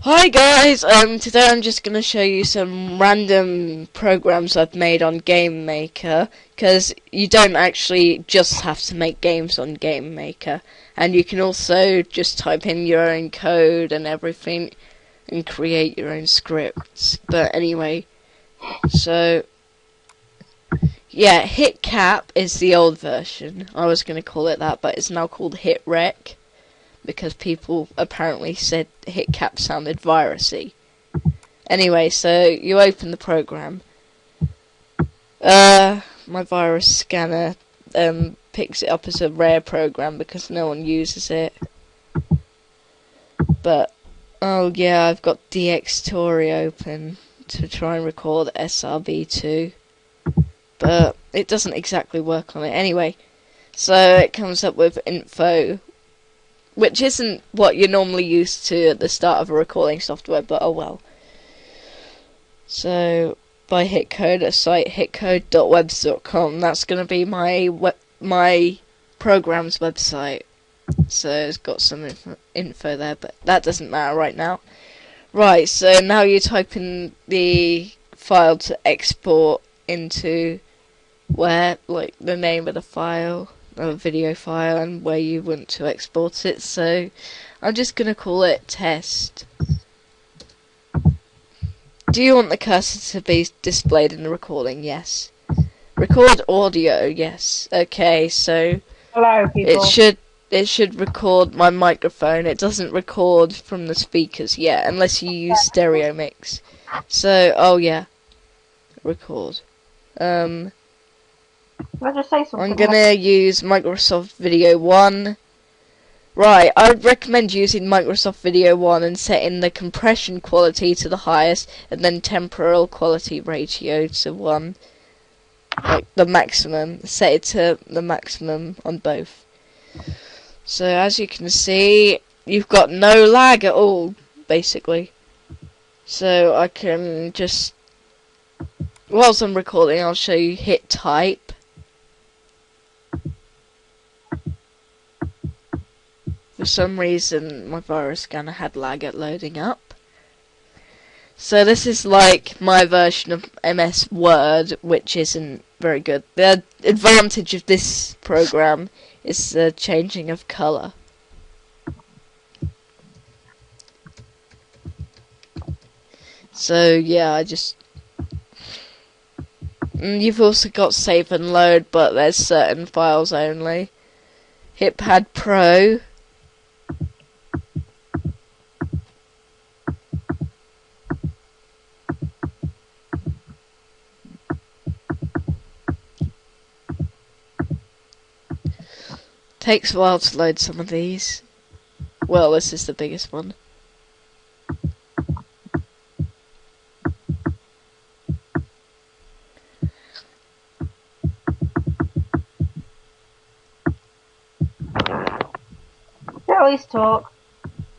Hi guys, today I'm just going to show you some random programs I've made on Game Maker, because you don't actually just have to make games on Game Maker, and you can also just type in your own code and everything, and create your own scripts. But anyway, so, yeah, HitCap is the old version. I was going to call it that, but it's now called HitRec, because people apparently said HitCap sounded virusy. Anyway, so you open the program. My virus scanner picks it up as a rare program because no one uses it. But, oh yeah, I've got DxTory open to try and record SRB2. But it doesn't exactly work on it. Anyway, so it comes up with info, which isn't what you're normally used to at the start of a recording software, but oh well. So, by Hitcode, a site hitcode.webs.com, that's going to be my program's website. So it's got some info there, but that doesn't matter right now. Right, so now you type in the file to export into where, like, the name of the file, a video file, and where you want to export it. So I'm just gonna call it test. Do you want the cursor to be displayed in the recording? Yes. Record audio? Yes. Okay, so Hello, people. it should record my microphone. It doesn't record from the speakers yet, unless you use stereo mix. So, oh yeah, record. Let's just say something. I'm gonna use Microsoft Video 1. Right, I would recommend using Microsoft Video 1 and setting the compression quality to the highest, and then temporal quality ratio to 1. Like the maximum. Set it to the maximum on both. So as you can see, you've got no lag at all, basically. So I can just, whilst I'm recording, I'll show you HitType. For some reason, my virus scanner had lag at loading up. So this is like my version of MS Word, which isn't very good. The advantage of this program is the changing of colour. So yeah, you've also got save and load, but there's certain files only. HitPad-Pro. Takes a while to load some of these. Well, this is the biggest one. At least talk.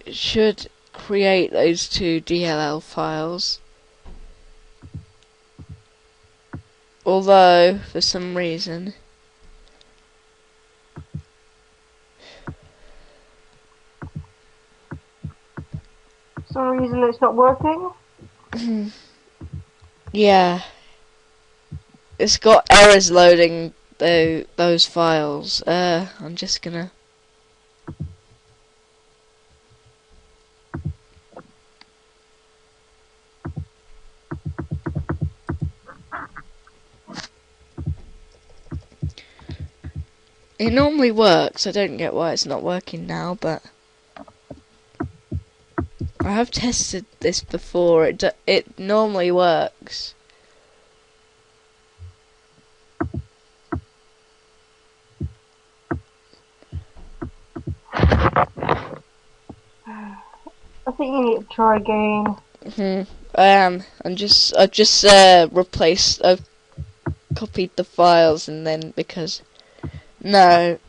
It should create those two DLL files. Although, for some reason, it's not working. yeah, it's got errors loading those files. I'm just gonna. It normally works. I don't get why it's not working now, but I have tested this before. It normally works. I think you need to try again. I am. I've just replaced. I've copied the files and then because. No.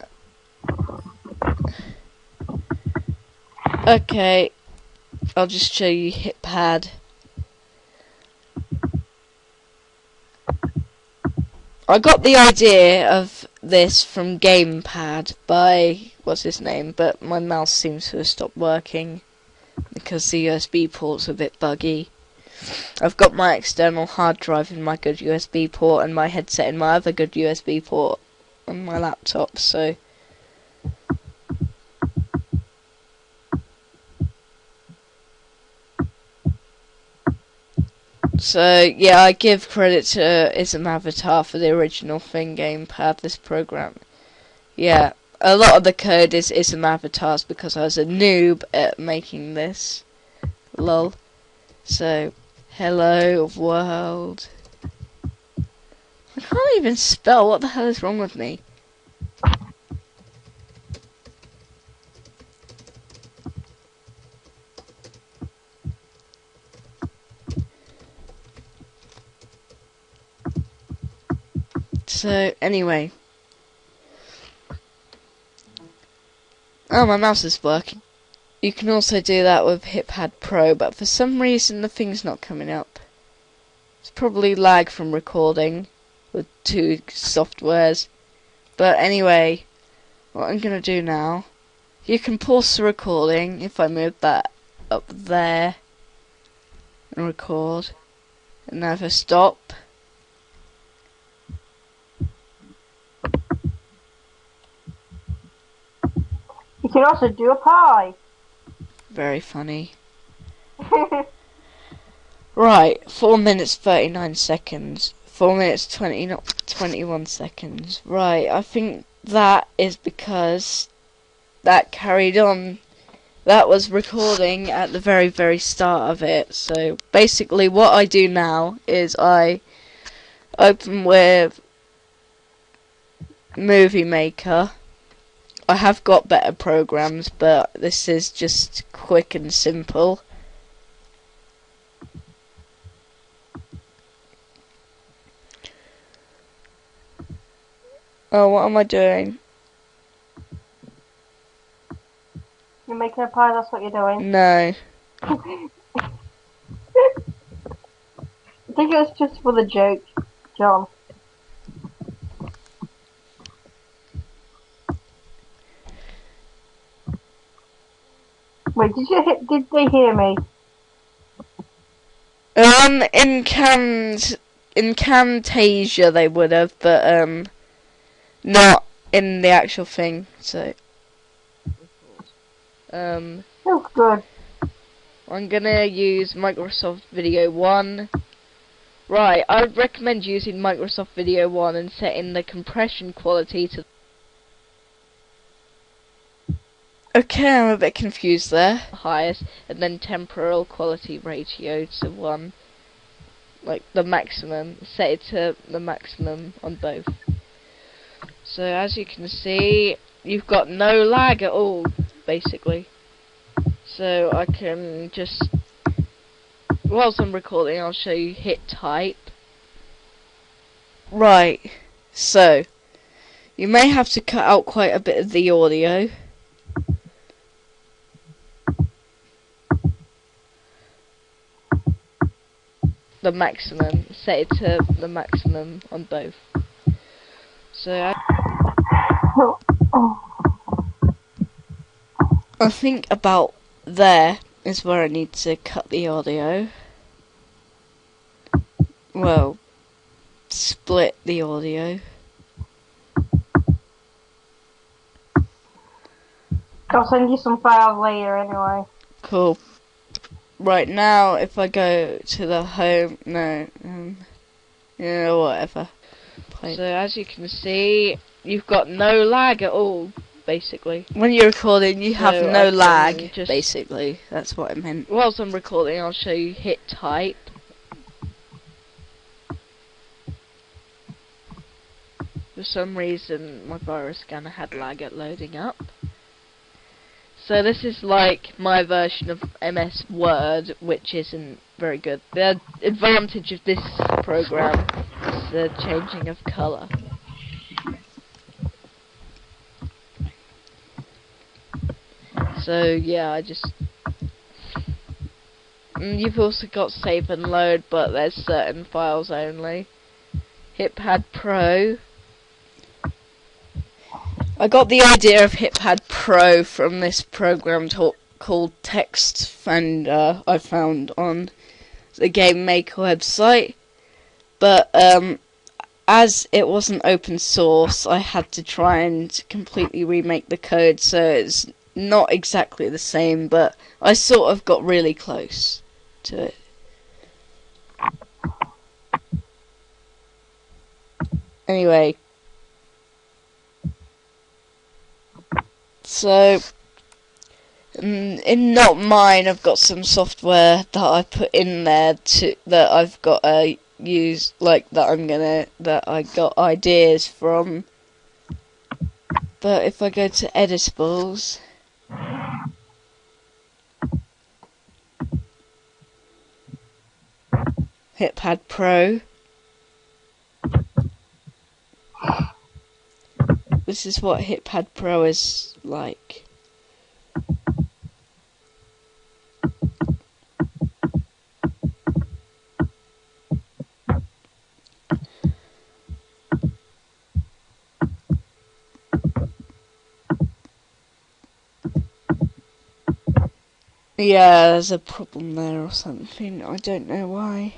Okay. I'll just show you HitPad. I got the idea of this from Gamepad by what's his name, but my mouse seems to have stopped working. because the USB port's a bit buggy. I've got my external hard drive in my good USB port and my headset in my other good USB port on my laptop, so yeah, I give credit to Ism Avatar for the original thing gamepad, this program. Yeah, a lot of the code is Ism Avatars because I was a noob at making this. Lol. So, hello world. I can't even spell, what the hell is wrong with me? So, anyway. Oh, my mouse is working. You can also do that with HitPad-Pro, but for some reason the thing's not coming up. It's probably lag from recording with two softwares. But anyway, what I'm gonna do now, you can pause the recording if I move that up there and record. And now if I stop, You can also do a pie. very funny. Right, 4 minutes 39 seconds. 4 minutes 20, not 21 seconds. Right, I think that is because that carried on. That was recording at the very, very start of it. So basically what I do now is I open with Movie Maker. I have got better programs, but this is just quick and simple. Oh, what am I doing? You're making a pie, that's what you're doing. No. I think it was just for the joke, John. Wait, did they hear me? In Camtasia they would have, but not in the actual thing. So Oh, good. I'm gonna use Microsoft Video 1. Right, I would recommend using Microsoft Video 1 and setting the compression quality to... Okay, I'm a bit confused there. Highest, and then temporal quality ratio to 1. Like the maximum. Set it to the maximum on both. So as you can see, you've got no lag at all, basically. So I can just... Whilst I'm recording, I'll show you HitType. Right, so you may have to cut out quite a bit of the audio. The maximum, set it to the maximum on both. So I think about there is where I need to cut the audio. Well, split the audio. I'll send you some files later anyway. Cool. Right now, if I go to the home, whatever. So as you can see, you've got no lag at all, basically. When you're recording, you have no lag, basically. That's what I meant. Whilst I'm recording, I'll show you HitType. For some reason, my virus scanner had lag at loading up. So this is like my version of MS Word, which isn't very good. The advantage of this program is the changing of colour. So yeah, you've also got save and load, but there's certain files only. HitPad-Pro. I got the idea of HitPad-Pro from this program called Text Finder I found on the Game Maker website, but as it wasn't open source, I had to try and completely remake the code, so it's not exactly the same, but I sort of got really close to it. Anyway, so in Not Mine, I've got some software that I put in there that I've got use, like that I got ideas from. But if I go to editables, HitPad-Pro, this is what HitPad-Pro is like. Yeah, there's a problem there or something. I don't know why.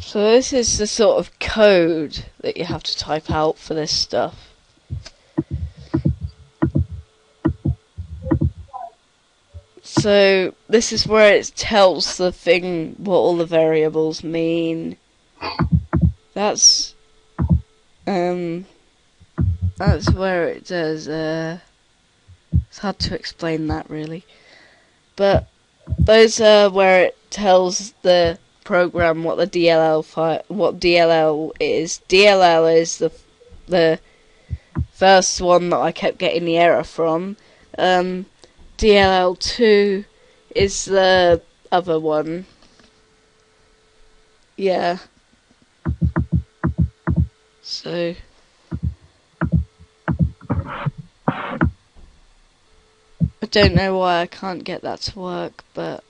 So this is the sort of code that you have to type out for this stuff. So this is where it tells the thing what all the variables mean. That's where it does. It's hard to explain that really, but those are where it tells the program what the DLL file, what DLL is. DLL is the first one that I kept getting the error from. DLL2 is the other one. Yeah. So I don't know why I can't get that to work, but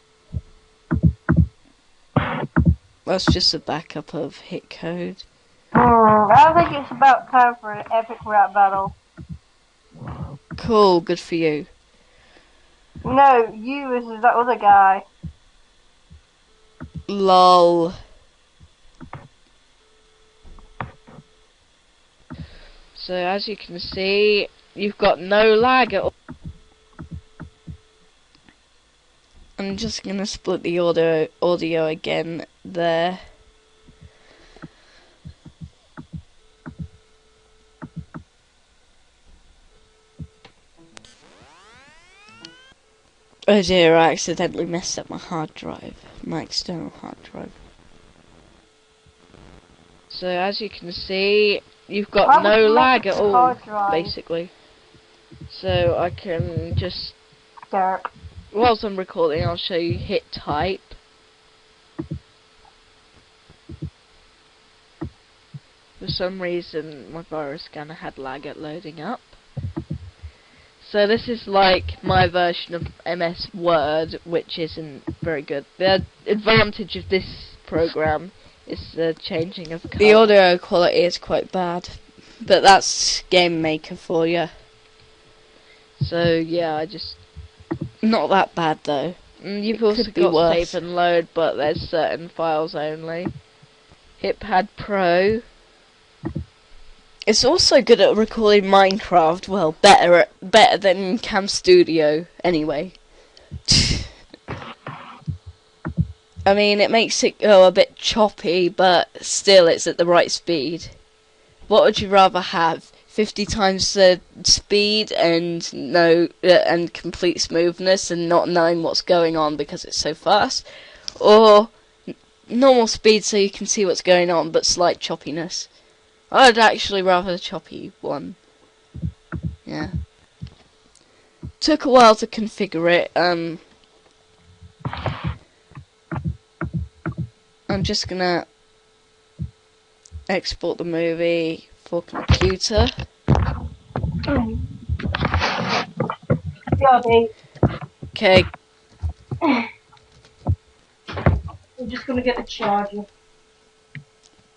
that's just a backup of Hitcode. I think it's about time for an epic rap battle. Cool, good for you. No, you is that other guy. LOL. So as you can see, you've got no lag at all. I'm just gonna split the audio again there. Oh dear, I accidentally messed up my hard drive, my external hard drive. So as you can see, you've got no lag at all, basically. So I can just, whilst I'm recording, I'll show you HitType. For some reason, my virus scanner had lag at loading up. So this is like my version of MS Word, which isn't very good. The advantage of this program is the changing of colour. The audio quality is quite bad, but that's Game Maker for you. So yeah, not that bad though. You've also got save and load, but there's certain files only. HitPad-Pro. It's also good at recording Minecraft. Well, better than Cam Studio, anyway. I mean, it makes it go a bit choppy, but still it's at the right speed. What would you rather have? 50 times the speed and and complete smoothness and not knowing what's going on because it's so fast, or normal speed so you can see what's going on but slight choppiness? I'd actually rather the choppy one. Yeah. Took a while to configure it. I'm just gonna export the movie for computer. Yeah, babe. Okay. I'm just gonna get the charger.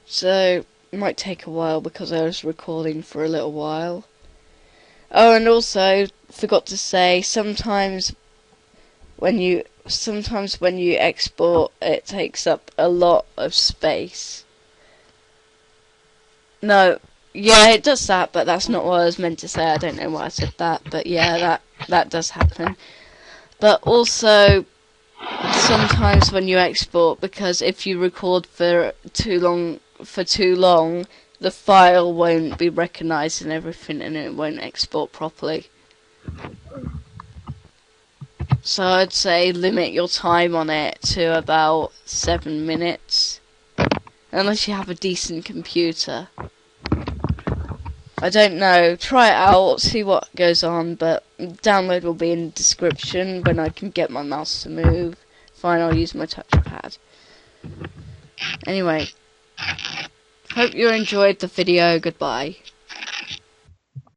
So it might take a while because I was recording for a little while. Oh, and also forgot to say, sometimes when you export, it takes up a lot of space. No, yeah, it does that, but that's not what I was meant to say. I don't know why I said that, but yeah, that does happen. But also, sometimes when you export, because if you record for too long, the file won't be recognised and everything, and it won't export properly. So I'd say limit your time on it to about 7 minutes, unless you have a decent computer. I don't know, try it out, see what goes on, but download will be in the description when I can get my mouse to move. Fine, I'll use my touchpad. Anyway, hope you enjoyed the video, goodbye.